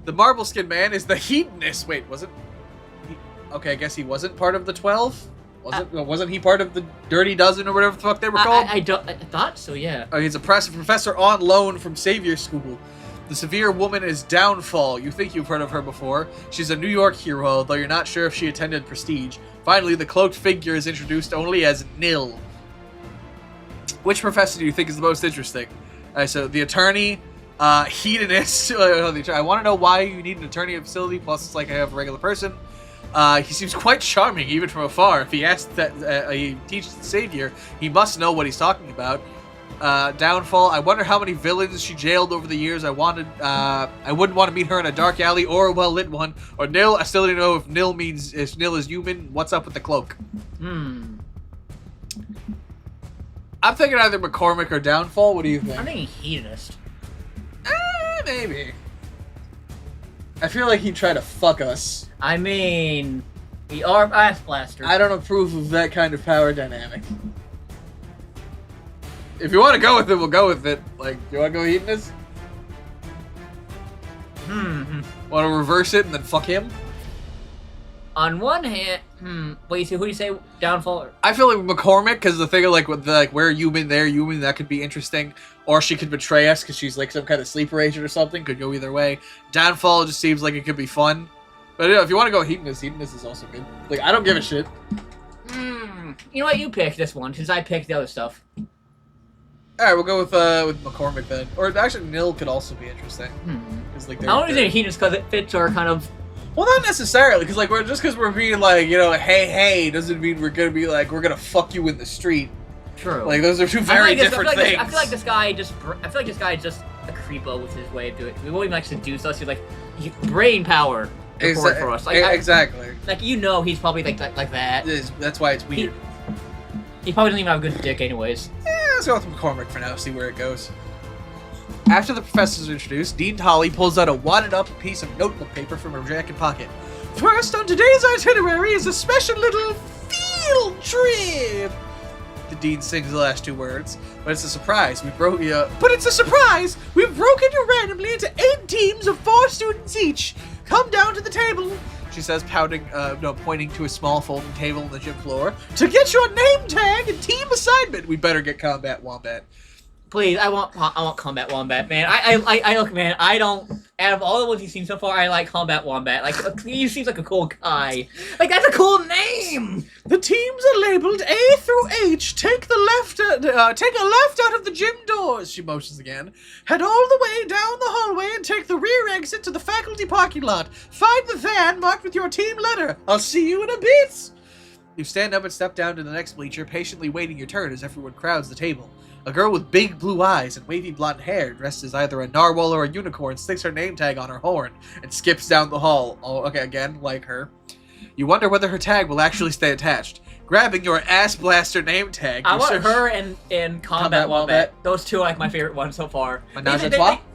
The Marble Skin Man is the hedonist. Wait, was it? Okay, I guess he wasn't part of the 12? Wasn't he part of the Dirty Dozen or whatever the fuck they were called? I thought so, yeah. He's a professor on loan from Savior School. The severe woman is Downfall. You think you've heard of her before. She's a New York hero, though you're not sure if she attended Prestige. Finally, the cloaked figure is introduced only as Nil. Which professor do you think is the most interesting? Alright, so the attorney, hedonist. I want to know why you need an attorney at a facility, plus it's like I have a regular person. He seems quite charming, even from afar. If he asks that he teaches the Savior, he must know what he's talking about. Downfall. I wonder how many villains she jailed over the years. I wouldn't want to meet her in a dark alley or a well-lit one. Or Nil. I still don't know if Nil is human. What's up with the cloak? Hmm. I'm thinking either McCormick or Downfall. What do you think? I'm thinking hedonist. Maybe. I feel like he'd try to fuck us. I mean, we are Ice Blaster. I don't approve of that kind of power dynamic. If you want to go with it, we'll go with it. Like, you want to go hedonist? Want to reverse it and then fuck him? On one hand, wait, so who do you say Downfall? I feel like McCormick, because the thing of like, with the, like, we're human, they're human, that could be interesting. Or she could betray us because she's like some kind of sleeper agent or something. Could go either way. Downfall just seems like it could be fun. But if you want to go hedonist is also good. Like, I don't give a shit. You know what? You pick this one, since I picked the other stuff. Alright, we'll go with McCormick then. Or actually, Nil could also be interesting. Like, I only think hedonist because it fits our kind of... Well, not necessarily, because like just because we're being like, you know, hey, doesn't mean we're gonna be like, we're gonna fuck you in the street. True. Like, those are two very different things. I feel like this guy is just a creepo with his way of doing it. We won't even like seduce us. He's like brain power for us. Like, exactly. Like, you know, he's probably like that. That's why it's weird. He probably doesn't even have a good dick, anyways. Let's go with McCormick for now. See where it goes. After the professors are introduced, Dean Tolley pulls out a wadded up piece of notebook paper from her jacket pocket. First on today's itinerary is a special little field trip. The dean sings the last two words, but it's a surprise. We've broken you randomly into 8 teams of 4 students each. Come down to the table, she says, pointing to a small folding table on the gym floor, to get your name tag and team assignment. We better get Combat Wombat. Please, I want Combat Wombat, man. I look, man. I don't. Out of all the ones you've seen so far, I like Combat Wombat. Like, he seems like a cool guy. Like, that's a cool name. The teams are labeled A through H. Take a left out of the gym doors. She motions again. Head all the way down the hallway and take the rear exit to the faculty parking lot. Find the van marked with your team letter. I'll see you in a bit. You stand up and step down to the next bleacher, patiently waiting your turn as everyone crowds the table. A girl with big blue eyes and wavy blonde hair, dressed as either a narwhal or a unicorn, sticks her name tag on her horn and skips down the hall. Oh, okay, again, like her. You wonder whether her tag will actually stay attached. Grabbing your ass blaster name tag. I want her and Combat Wombat. Those two are like my favorite ones so far.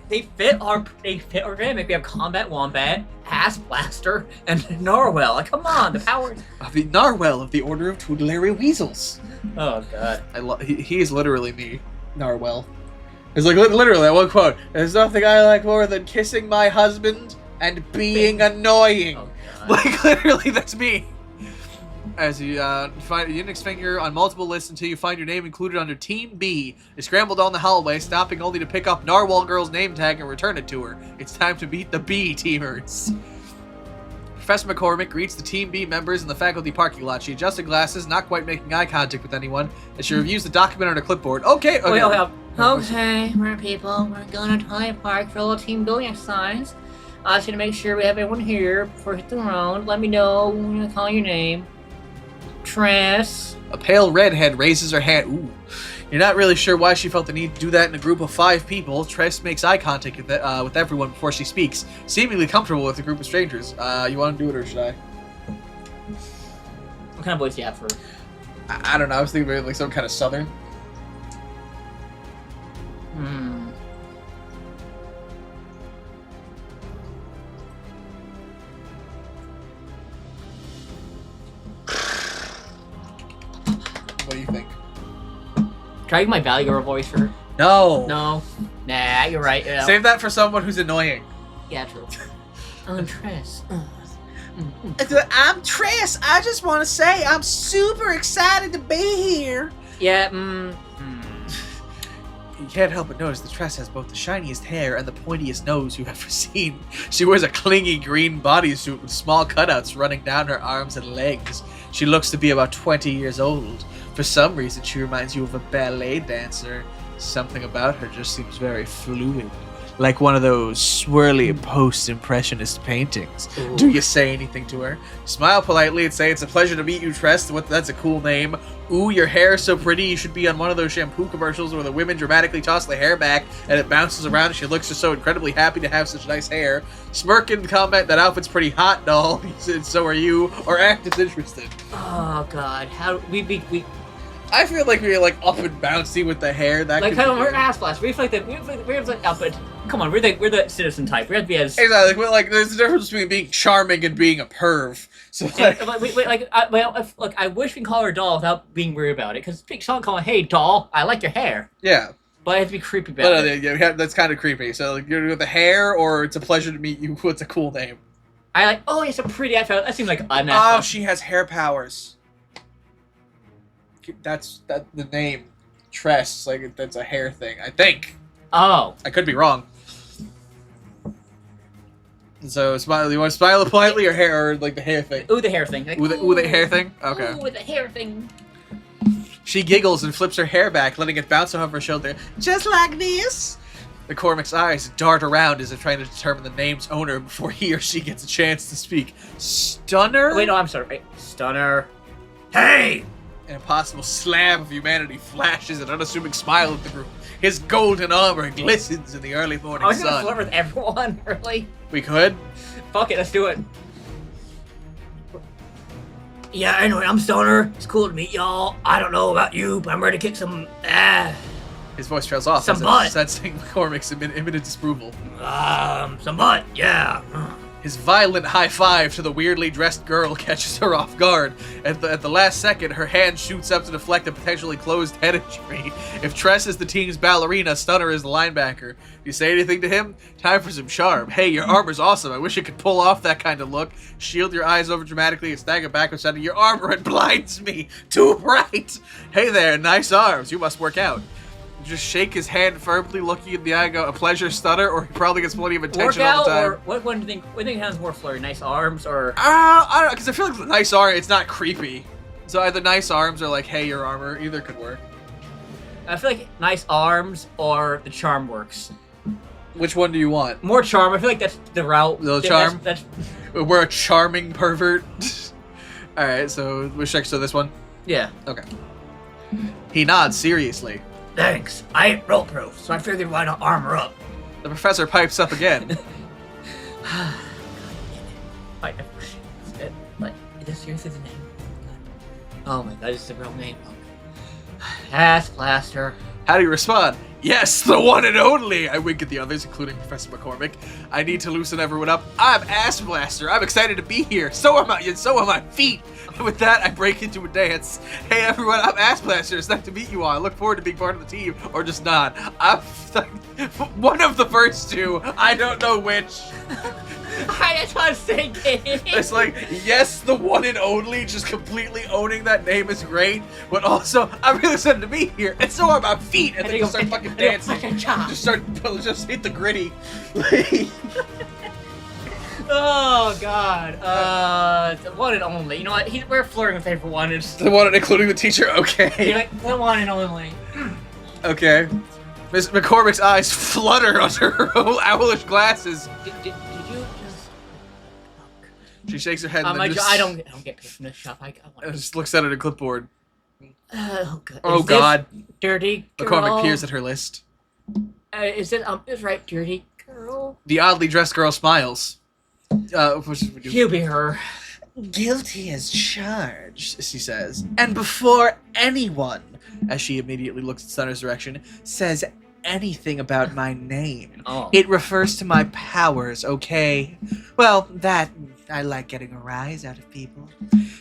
They fit our gimmick. We have Combat Wombat, Ass Blaster, and Narwhal. Like, come on, the power of the Narwhal of the Order of Tutelary Weasels. Oh god, he is literally me, Narwhal. It's like literally at one quote. There's nothing I like more than kissing my husband and being annoying. Oh, like literally, that's me. As you find your index finger on multiple lists until you find your name included under Team B. You scramble down the hallway, stopping only to pick up Narwhal Girl's name tag and return it to her. It's time to beat the B teamers. Professor McCormick greets the Team B members in the faculty parking lot. She adjusts her glasses, not quite making eye contact with anyone, as she reviews the document on her clipboard. Okay. Okay, we're people. We're going to Tolley Park for a little team building exercise. I just need to make sure we have everyone here before we hit the round. Let me know when you call your name. Tress. A pale redhead raises her hand. Ooh. You're not really sure why she felt the need to do that in a group of 5 people. Tress makes eye contact with everyone before she speaks, seemingly comfortable with a group of strangers. You want to do it or should I? What kind of voice do you have for her? I don't know. I was thinking maybe like some kind of southern. What do you think? Can I use my Valley Girl voice for her? No. No. Nah, you're right. Save that for someone who's annoying. Yeah, true. I'm Tress. I'm Tress. I just want to say I'm super excited to be here. Yeah, You can't help but notice that Tress has both the shiniest hair and the pointiest nose you've ever seen. She wears a clingy green bodysuit with small cutouts running down her arms and legs. She looks to be about 20 years old. For some reason, she reminds you of a ballet dancer. Something about her just seems very fluid. Like one of those swirly post-impressionist paintings. Ooh. Do you say anything to her? Smile politely and say, "It's a pleasure to meet you, Tress. That's a cool name. Ooh, your hair is so pretty. You should be on one of those shampoo commercials where the women dramatically toss the hair back and it bounces around and she looks just so incredibly happy to have such nice hair. Smirk and comment, that outfit's pretty hot, doll." He said, "So are you," or act as interested. oh god, how we I feel like we're like up and bouncy with the hair. That like could be kind of we're good. ass blast. We're like outfit. Come on, we're the citizen type. We have to be as Exactly. But like, there's a difference between being charming and being a perv. So like, I wish we can call her doll without being weird about it. Because someone calling, "Hey doll, I like your hair," yeah. but I have to be creepy about But it. yeah, that's kind of creepy. So like, you're with the hair, or "It's a pleasure to meet you." What's a cool name? I like, oh, it's a pretty outfit. That seems like I'm Oh, not. she has hair powers. That's the name. Tress. Like, that's a hair thing. I think. Oh, I could be wrong. So smile. You want to smile politely, or hair, or like the hair thing? ooh, the hair thing. Like, Ooh, the hair thing. Okay. Ooh, the hair thing. She giggles and flips her hair back, letting it bounce off her shoulder. "Just like this?" McCormick's eyes dart around as if trying to determine the name's owner before he or she gets a chance to speak. Stunner? Wait, no, I'm sorry. Wait. Stunner. Hey. An impossible slab of humanity flashes an unassuming smile at the group. His golden armor glistens in the early morning I was gonna sun. flirt with everyone. Really? We could? Fuck it, let's do it. Yeah, anyway, I'm Stoner. It's cool to meet y'all. I don't know about you, but I'm ready to kick some His voice trails off Some as if butt. sensing McCormick's imminent disapproval. some butt, yeah. His violent high five to the weirdly dressed girl catches her off guard. At the last second, her hand shoots up to deflect a potentially closed head injury. If Tress is the team's ballerina, Stunner is the linebacker. You say anything to him? Time for some charm. "Hey, your armor's awesome. I wish it could pull off that kind of look." Shield your eyes over dramatically and stagger backwards, shouting, "Your armor, it blinds me. Too bright." "Hey there, nice arms. You must work out." Just shake his hand firmly, looking in the eye, and go, "A pleasure, Stunner," or he probably gets plenty of attention all Workout the time. or what one do you think? What do you think has more flurry? Nice arms or? I don't know, because I feel like the nice arm, it's not creepy. So either nice arms or like, "Hey, your armor," either could work. I feel like nice arms or the charm works. Which one do you want? More charm. I feel like that's the route. The That's- charm? That's We're a charming pervert. Alright, so we check so this one? yeah. Okay. He nods seriously. Thanks. I ain't roll proof, so I figured why not armor up. The professor pipes up again. Like, is this seriously the name? Oh my god, this is the real name. Ass Blaster. How do you respond? "Yes, the one and only!" I wink at the others, including Professor McCormick. "I need to loosen everyone up. I'm Ass Blaster. I'm excited to be here. So are my feet." With that, I break into a dance. "Hey everyone, I'm Ass Blaster. It's nice to meet you all. I look forward to being part of the team." Or just not. I'm one of the first two. I don't know which. That's what I was thinking. It's like, yes, the one and only, just completely owning that name is great, but also, I'm really excited to be here, and so are my feet, and then just start fucking dancing. Just hit the gritty. Oh god. The one and only. You know what? We're flirting with everyone. It's The one, including the teacher, okay. you're like the one and only. Okay. Miss McCormick's eyes flutter under her owlish glasses. Did you just? She shakes her head Oh and my then god! I don't get paid from this shop. I want. just looks at her clipboard. Oh god. Oh Is this god. Dirty girl. McCormick peers at her list. Is it is right? Dirty girl. The oddly dressed girl smiles. You be her. Guilty as charged. She says. And before anyone As she immediately looks in Stunner's direction. says anything about my name, Oh. it refers to my powers, okay? Well, that I like getting a rise out of people.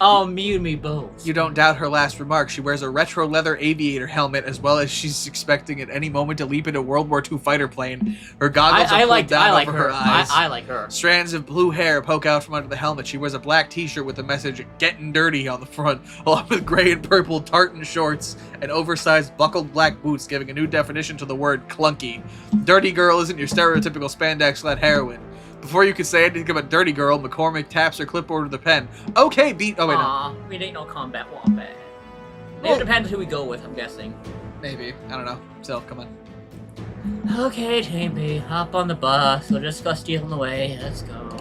Oh, me and me both. You don't doubt her last remark. She wears a retro leather aviator helmet, as well as she's expecting at any moment to leap into a World War II fighter plane. Her goggles are pulled down over her eyes. I like her. Strands of blue hair poke out from under the helmet. She wears a black t-shirt with the message "Getting Dirty" on the front, along with gray and purple tartan shorts and oversized buckled black boots, giving a new definition to the word clunky. Dirty girl isn't your stereotypical spandex-led heroine. Before you could say anything about Dirty Girl, McCormick taps her clipboard with a pen. Okay, beat... Oh, wait, no. We ain't no combat wombat. It depends who we go with, I'm guessing. Maybe. I don't know. So, come on. Okay, Team B, hop on the bus. We'll just go stealing away. Let's go.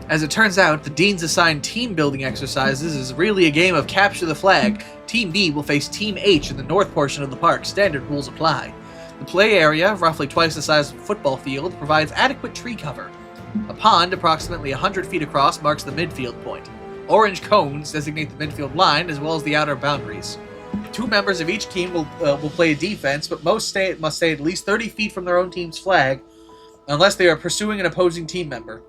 As it turns out, the Dean's assigned team-building exercises is really a game of capture the flag. Team B will face Team H in the north portion of the park. Standard rules apply. The play area, roughly twice the size of a football field, provides adequate tree cover. A pond, approximately 100 feet across, marks the midfield point. Orange cones designate the midfield line, as well as the outer boundaries. 2 members of each team will play defense, but most must stay at least 30 feet from their own team's flag, unless they are pursuing an opposing team member.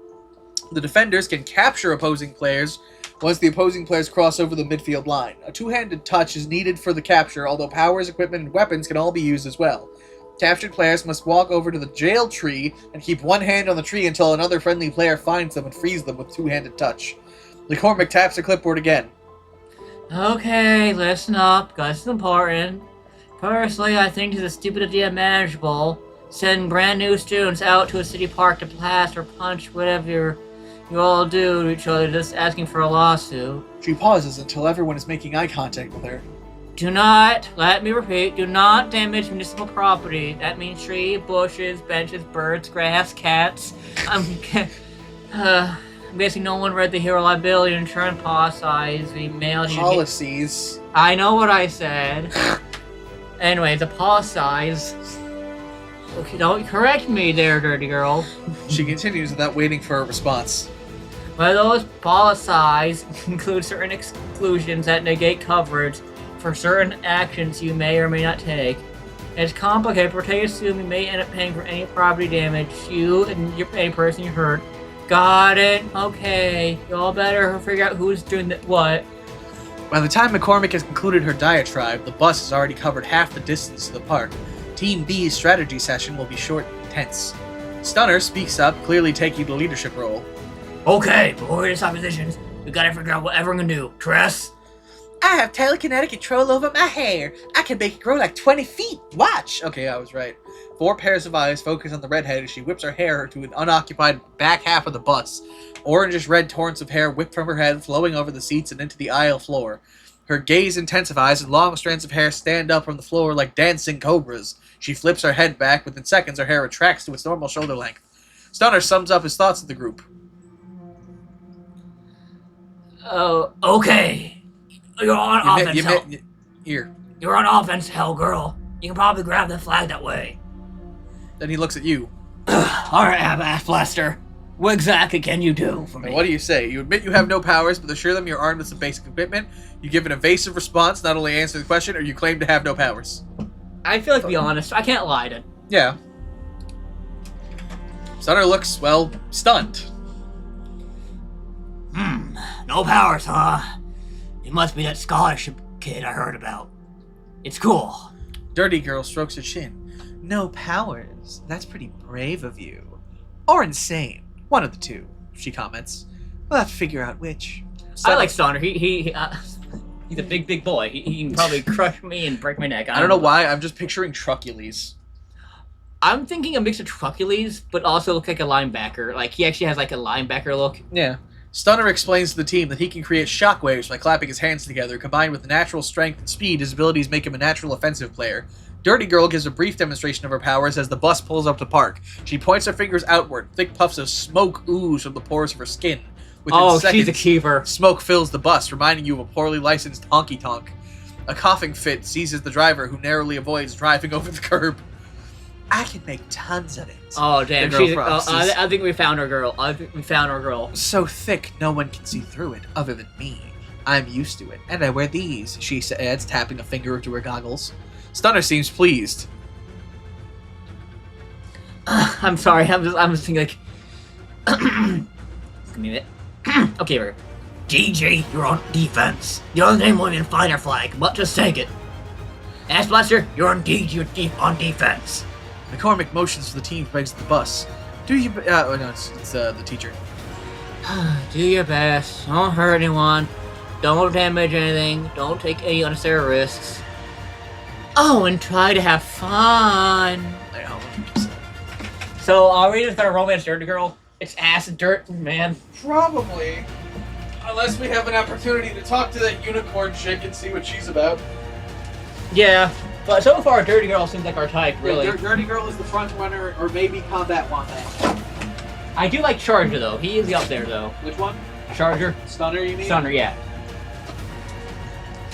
The defenders can capture opposing players once the opposing players cross over the midfield line. A two-handed touch is needed for the capture, although powers, equipment, and weapons can all be used as well. Captured players must walk over to the jail tree and keep one hand on the tree until another friendly player finds them and frees them with two-handed touch. McCormick taps her clipboard again. Okay, listen up. This is important. Personally, I think it's a stupid idea manageable. Send brand new students out to a city park to blast or punch whatever you all do to each other, just asking for a lawsuit. She pauses until everyone is making eye contact with her. Do not, let me repeat, do not damage municipal property. That means trees, bushes, benches, birds, grass, cats. I'm guessing no one read the Hero Liability Insurance Policies we mailed you. Policies. I know what I said. Anyway, the policies. Okay, don't correct me there, dirty girl. She continues without waiting for a response. Well, those policies include certain exclusions that negate coverage for certain actions you may or may not take. It's complicated, but they assume you may end up paying for any property damage you and any person you hurt. Got it? Okay. Y'all better figure out who's doing what. By the time McCormick has concluded her diatribe, the bus has already covered half the distance to the park. Team B's strategy session will be short and tense. Stunner speaks up, clearly taking the leadership role. Okay, before we decide positions, we gotta figure out what everyone can do. Tress? I have telekinetic control over my hair. I can make it grow like 20 feet. Watch. Okay, I was right. 4 pairs of eyes focus on the redhead as she whips her hair to an unoccupied back half of the bus. Orangish-red torrents of hair whip from her head, flowing over the seats and into the aisle floor. Her gaze intensifies and long strands of hair stand up from the floor like dancing cobras. She flips her head back. Within seconds, her hair retracts to its normal shoulder length. Stunner sums up his thoughts of the group. Oh, okay. You're on offense, Hell. You're on offense, Hell Girl. You can probably grab the flag that way. Then he looks at you. Alright, Ass Blaster. What exactly can you do for me? What do you say? You admit you have no powers, but assure them you're armed with some basic equipment. You give an evasive response, not only answer the question, or you claim to have no powers. I feel like, to be honest, I can't lie to. Yeah. Stunner looks, well, stunned. No powers, huh? It must be that scholarship kid I heard about. It's cool. Dirty Girl strokes her chin. No powers. That's pretty brave of you. Or insane. One of the two, she comments. We'll have to figure out which. I like Stunner. He's a big boy. He can probably crush me and break my neck. I don't know why. I'm just picturing Trucules. I'm thinking a mix of Trucules, but also look like a linebacker. Like, he actually has like a linebacker look. Yeah. Stunner explains to the team that he can create shockwaves by clapping his hands together. Combined with natural strength and speed, his abilities make him a natural offensive player. Dirty Girl gives a brief demonstration of her powers as the bus pulls up to park. She points her fingers outward. Thick puffs of smoke ooze from the pores of her skin. Within seconds, she's a keeper. Smoke fills the bus, reminding you of a poorly licensed honky-tonk. A coughing fit seizes the driver, who narrowly avoids driving over the curb. I can make tons of it. Oh, damn. I think we found our girl. So thick, no one can see through it, other than me. I'm used to it, and I wear these, she adds, tapping a finger into her goggles. Stunner seems pleased. I'm sorry, I'm just thinking like... Give me a minute. Okay, we're GG, you're on defense. The other name won't even find our flag, but just take it. Ass Blaster, you're on on defense. McCormick motions for the team to exit the bus. Do you... oh, no, it's the teacher. Do your best. Don't hurt anyone. Don't damage anything. Don't take any unnecessary risks. Oh, and try to have fun. Wait, hold on. So, are we just gonna romance Dirty Girl? It's ass and dirt, man. Probably. Unless we have an opportunity to talk to that unicorn chick and see what she's about. Yeah, but so far, Dirty Girl seems like our type, really. Dirty Girl is the front runner, or maybe Combat Wombat. I do like Charger, though. He is up there, though. Which one? Charger. Stunner, you mean? Stunner, yeah.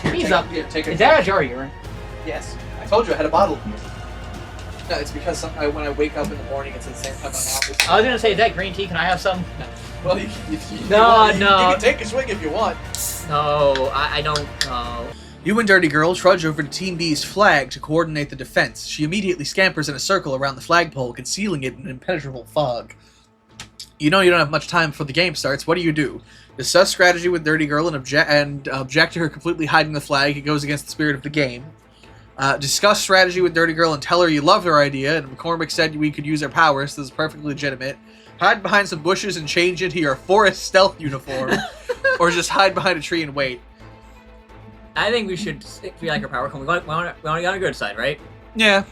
Here, He's take, up. Here, take a... Is that a jar urine? Yes. I told you I had a bottle here. No, it's because when I wake up in the morning, it's at the same time my mouth is... I was gonna say, is that green tea? Can I have some? Well, you No. You can take a swig if you want. No, I don't know. You and Dirty Girl trudge over to Team B's flag to coordinate the defense. She immediately scampers in a circle around the flagpole, concealing it in impenetrable fog. You know you don't have much time before the game starts. What do? Discuss strategy with Dirty Girl and object to her completely hiding the flag. It goes against the spirit of the game. Discuss strategy with Dirty Girl and tell her you love her idea, and McCormick said we could use her powers, so this is perfectly legitimate. Hide behind some bushes and change into your forest stealth uniform. Or just hide behind a tree and wait. I think we should be like our power. We want on a good side, right? Yeah.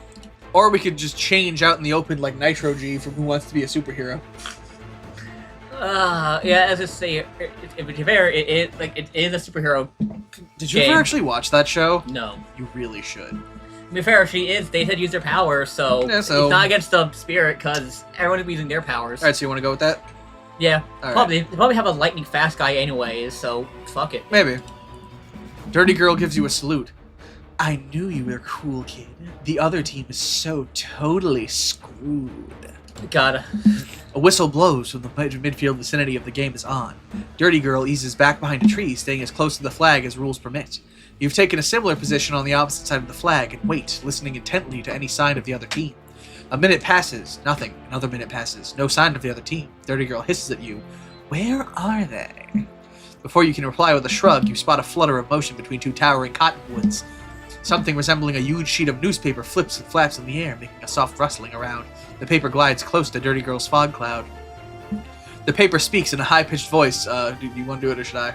Or we could just change out in the open like Nitro G from Who Wants to Be a Superhero. Yeah, as I say, to be fair, it is a superhero. Did you game. ever actually watch that show? No. You really should. To be fair, they said use their powers, so, Yeah, so- it's not against the spirit, because everyone is using their powers. Alright, so you want to go with that? Yeah, All right. they probably have a lightning fast guy anyways, so fuck it. Maybe. Dirty Girl gives you a salute. I knew you were cool, kid. The other team is so totally screwed. Gotta. A whistle blows when the midfield vicinity of the game is on. Dirty Girl eases back behind a tree, staying as close to the flag as rules permit. You've taken a similar position on the opposite side of the flag and wait, listening intently to any sign of the other team. A minute passes. Nothing. Another minute passes. No sign of the other team. Dirty Girl hisses at you. Where are they? Before you can reply with a shrug, you spot a flutter of motion between two towering cottonwoods. Something resembling a huge sheet of newspaper flips and flaps in the air, making a soft rustling around. The paper glides close to Dirty Girl's fog cloud. The paper speaks in a high-pitched voice. Do you want to do it or should I?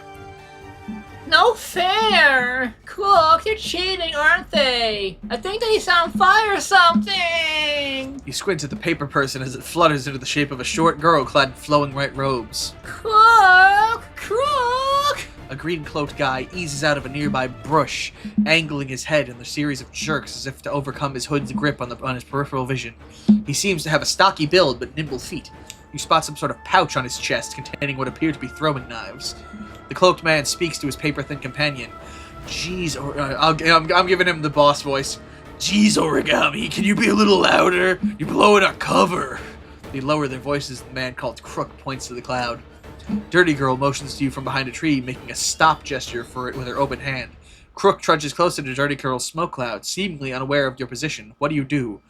No fair! Cook, they're cheating, aren't they? I think they sound fire or something! You squint at the paper person as it flutters into the shape of a short girl clad in flowing white robes. Cook! A green-cloaked guy eases out of a nearby bush, angling his head in a series of jerks as if to overcome his hood's grip on his peripheral vision. He seems to have a stocky build but nimble feet. You spot some sort of pouch on his chest containing what appear to be throwing knives. The cloaked man speaks to his paper-thin companion. Jeez, I'm giving him the boss voice. Jeez, Origami, can you be a little louder? You're blowing our cover. They lower their voices. The man called Crook points to the cloud. Dirty Girl motions to you from behind a tree, making a stop gesture for it with her open hand. Crook trudges closer to Dirty Girl's smoke cloud, seemingly unaware of your position. What do?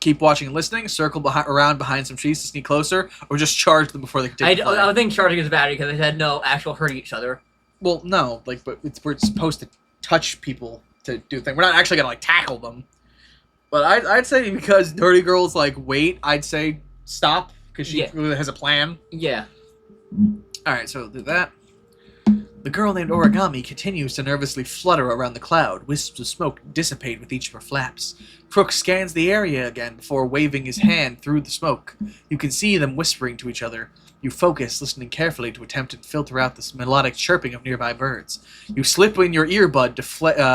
Keep watching and listening, circle around behind some trees to sneak closer, or just charge them before they can take the flag? I think charging is bad because they had no actual hurting each other. Well, no, but we're supposed to touch people to do things. We're not actually gonna tackle them. But I'd say because Dirty Girl's wait, I'd say stop because she really has a plan. Yeah. All right, so do that. The girl named Origami continues to nervously flutter around the cloud. Wisps of smoke dissipate with each of her flaps. Crook scans the area again before waving his hand through the smoke. You can see them whispering to each other. You focus, listening carefully to attempt to filter out this melodic chirping of nearby birds. You slip in your earbud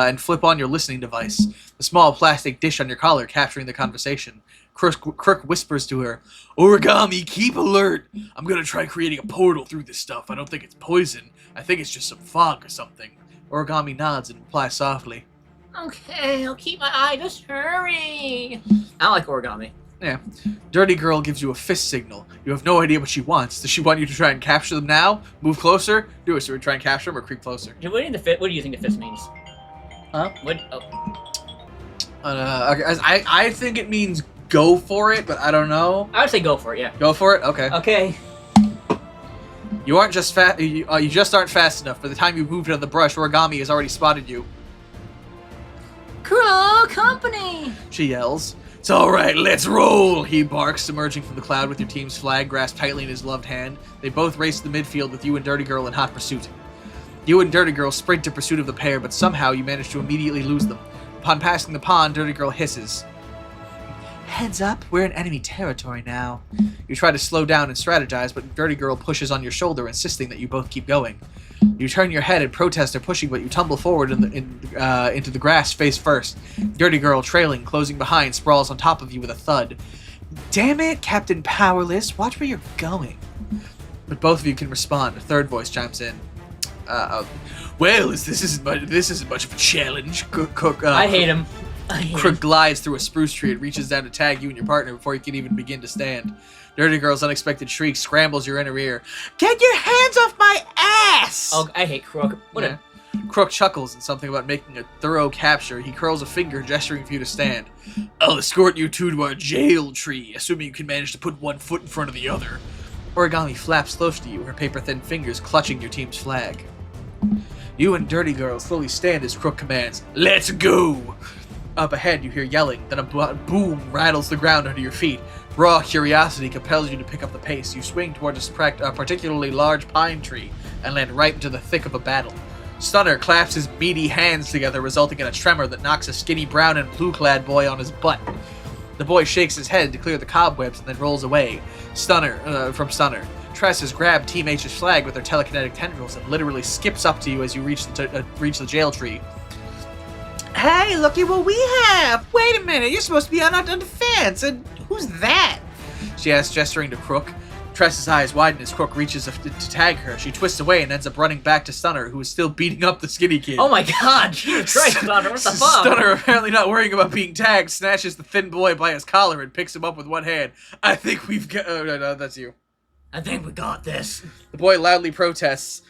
and flip on your listening device, the small plastic dish on your collar capturing the conversation. Crook whispers to her, Origami, keep alert! I'm gonna try creating a portal through this stuff. I don't think it's poison. I think it's just some fog or something. Origami nods and replies softly. Okay, I'll keep my eye. Just hurry. I like Origami. Yeah. Dirty Girl gives you a fist signal. You have no idea what she wants. Does she want you to try and capture them now? Move closer? Do it. So we try and capture them or creep closer? What do you think the fist means? Huh? What? Oh. I think it means go for it, but I don't know. I would say go for it, yeah. Go for it? Okay. Okay. You aren't just fast. You just aren't fast enough. By the time you moved out of the brush, Origami has already spotted you. Crow company! She yells. It's all right, let's roll. He barks, emerging from the cloud with your team's flag grasped tightly in his gloved hand. They both race to the midfield with you and Dirty Girl in hot pursuit. You and Dirty Girl sprint in pursuit of the pair, but somehow you manage to immediately lose them. Upon passing the pond, Dirty Girl hisses. Heads up, we're in enemy territory now. You try to slow down and strategize, but Dirty Girl pushes on your shoulder, insisting that you both keep going. You turn your head and protest her pushing, but you tumble forward into the grass face first. Dirty Girl, trailing, closing behind, sprawls on top of you with a thud. Damn it, Captain Powerless, watch where you're going. But both of you can respond. A third voice chimes in. Well, this isn't much of a challenge. I hate him. Crook glides through a spruce tree and reaches down to tag you and your partner before you can even begin to stand. Dirty Girl's unexpected shriek scrambles your inner ear. Get your hands off my ass! Oh, I hate Crook. Crook chuckles and something about making a thorough capture. He curls a finger, gesturing for you to stand. I'll escort you two to our jail tree, assuming you can manage to put one foot in front of the other. Origami flaps close to you, her paper-thin fingers clutching your team's flag. You and Dirty Girl slowly stand as Crook commands, Let's go! Up ahead, you hear yelling, then a boom rattles the ground under your feet. Raw curiosity compels you to pick up the pace. You swing towards a particularly large pine tree and land right into the thick of a battle. Stunner claps his meaty hands together, resulting in a tremor that knocks a skinny brown and blue-clad boy on his butt. The boy shakes his head to clear the cobwebs and then rolls away. From Stunner. Tress has grabbed Team H's flag with her telekinetic tendrils and literally skips up to you as you reach the jail tree. Hey, look at what we have! Wait a minute, you're supposed to be on defense, and who's that? She asks, gesturing to Crook. Tress's eyes widen as Crook reaches to tag her. She twists away and ends up running back to Stunner, who is still beating up the skinny kid. Oh my god, Jesus Christ, Stunner, what the fuck? Stunner, apparently not worrying about being tagged, snatches the thin boy by his collar and picks him up with one hand. I think we've got... Oh, no, that's you. I think we got this. The boy loudly protests.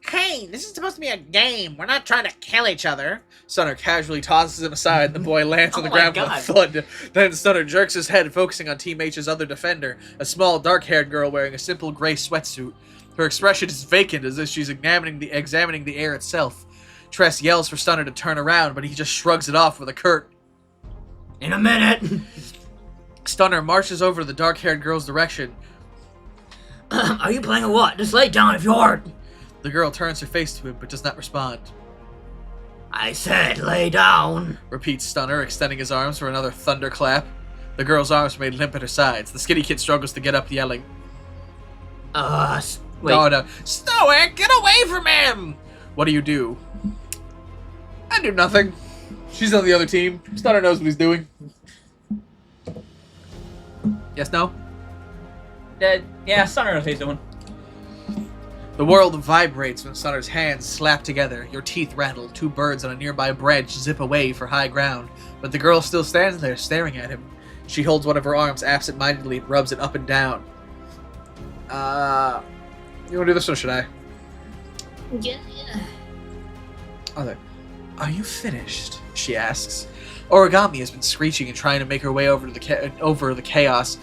Hey, this is supposed to be a game. We're not trying to kill each other. Stunner casually tosses him aside. The boy lands on the ground with a thud. Then Stunner jerks his head, focusing on Team H's other defender, a small, dark-haired girl wearing a simple gray sweatsuit. Her expression is vacant, as if she's examining the air itself. Tress yells for Stunner to turn around, but he just shrugs it off with a curt, In a minute. Stunner marches over to the dark-haired girl's direction. Are you playing or what? Just lay down if you're hurt. The girl turns her face to him, but does not respond. I said lay down, Repeats Stunner, extending his arms for another thunderclap. The girl's arms are made limp at her sides. The skinny kid struggles to get up, yelling. wait. No. Stoic, get away from him! What do? I do nothing. She's on the other team. Stunner knows what he's doing. Yes, no? Yeah, Stunner knows what he's doing. The world vibrates when Stunner's hands slap together. Your teeth rattle. Two birds on a nearby branch zip away for high ground. But the girl still stands there, staring at him. She holds one of her arms absent-mindedly and rubs it up and down. You want to do this or should I? Yeah. Are you finished? She asks. Origami has been screeching and trying to make her way over the chaos.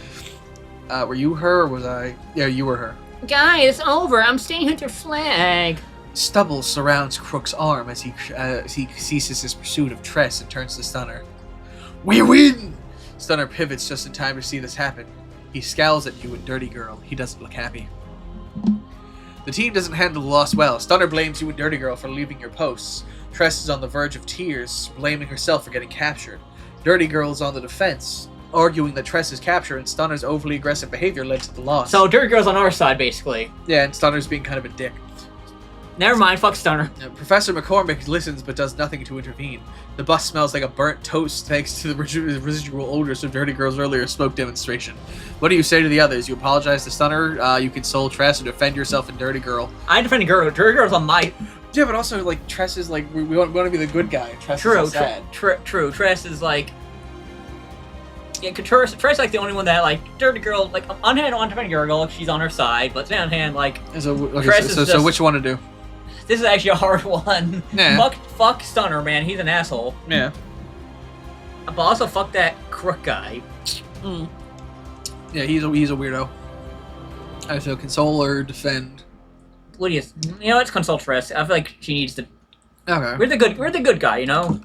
Were you her or was I? Yeah, you were her. Guys, it's over. I'm staying with your flag. Stubble surrounds Crook's arm as he ceases his pursuit of Tress and turns to Stunner. We win! Stunner pivots just in time to see this happen. He scowls at you and Dirty Girl. He doesn't look happy. The team doesn't handle the loss well. Stunner blames you and Dirty Girl for leaving your posts. Tress is on the verge of tears, blaming herself for getting captured. Dirty Girl is on the defense, arguing that Tress's capture and Stunner's overly aggressive behavior led to the loss. So Dirty Girl's on our side, basically. Yeah, and Stunner's being kind of a dick. Never mind, fuck Stunner. Professor McCormick listens but does nothing to intervene. The bus smells like a burnt toast thanks to the residual odors of Dirty Girl's earlier smoke demonstration. What do you say to the others? You apologize to Stunner, you console Tress, or defend yourself and Dirty Girl? I defend Girl. Dirty Girl's on my... Yeah, but also, like, Tress is like, we want to be the good guy. Tress is so sad. True. Tress is like... Yeah, Tress is like the only one that, like, Dirty Girl, like, on hand, I want to defend Girl, she's on her side, but on hand, like... So which one to do? This is actually a hard one. Yeah. Fuck Stunner, man. He's an asshole. Yeah. But also fuck that Crook guy. Yeah, he's a weirdo. I so console or defend. what do you? You know, let's consult Triss. I feel like she needs to. Okay. We're the good guy, you know.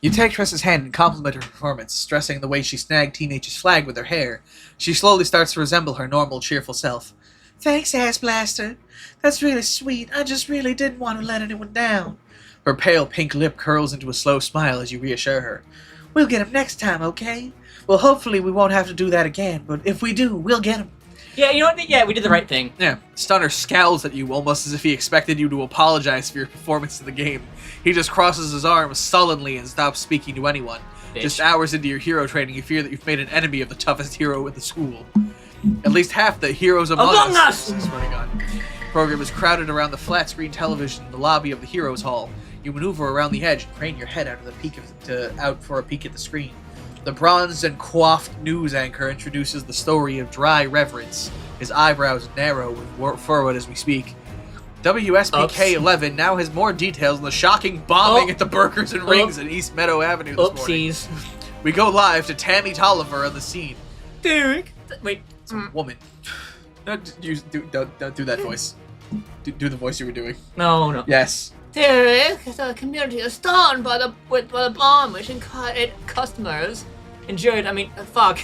You take Triss's hand and compliment her performance, stressing the way she snagged Teenage's flag with her hair. She slowly starts to resemble her normal, cheerful self. Thanks, Ass Blaster. That's really sweet. I just really didn't want to let anyone down. Her pale pink lip curls into a slow smile as you reassure her. We'll get him next time, okay? Well, hopefully we won't have to do that again, but if we do, we'll get him. Yeah, you know what? Yeah, we did the right thing. Yeah, Stunner scowls at you almost as if he expected you to apologize for your performance in the game. He just crosses his arms sullenly and stops speaking to anyone. Bitch. Just hours into your hero training, you fear that you've made an enemy of the toughest hero in the school. At least half the heroes among us! Swearing on. Program is crowded around the flat-screen television in the lobby of the Heroes Hall. You maneuver around the edge and crane your head out for a peek at the screen. The bronzed and coiffed news anchor introduces the story of Dry Reverence. His eyebrows narrow and furrowed as we speak. WSBK-11 now has more details on the shocking bombing at the Burgers and Rings in East Meadow Avenue this morning. Oopsies. We go live to Tammy Tolliver on the scene. Derek. Wait. It's a woman. Don't do that voice. Do the voice you were doing. No. Yes. Derek, the community is stunned by the bomb which customers injured. I mean, fuck.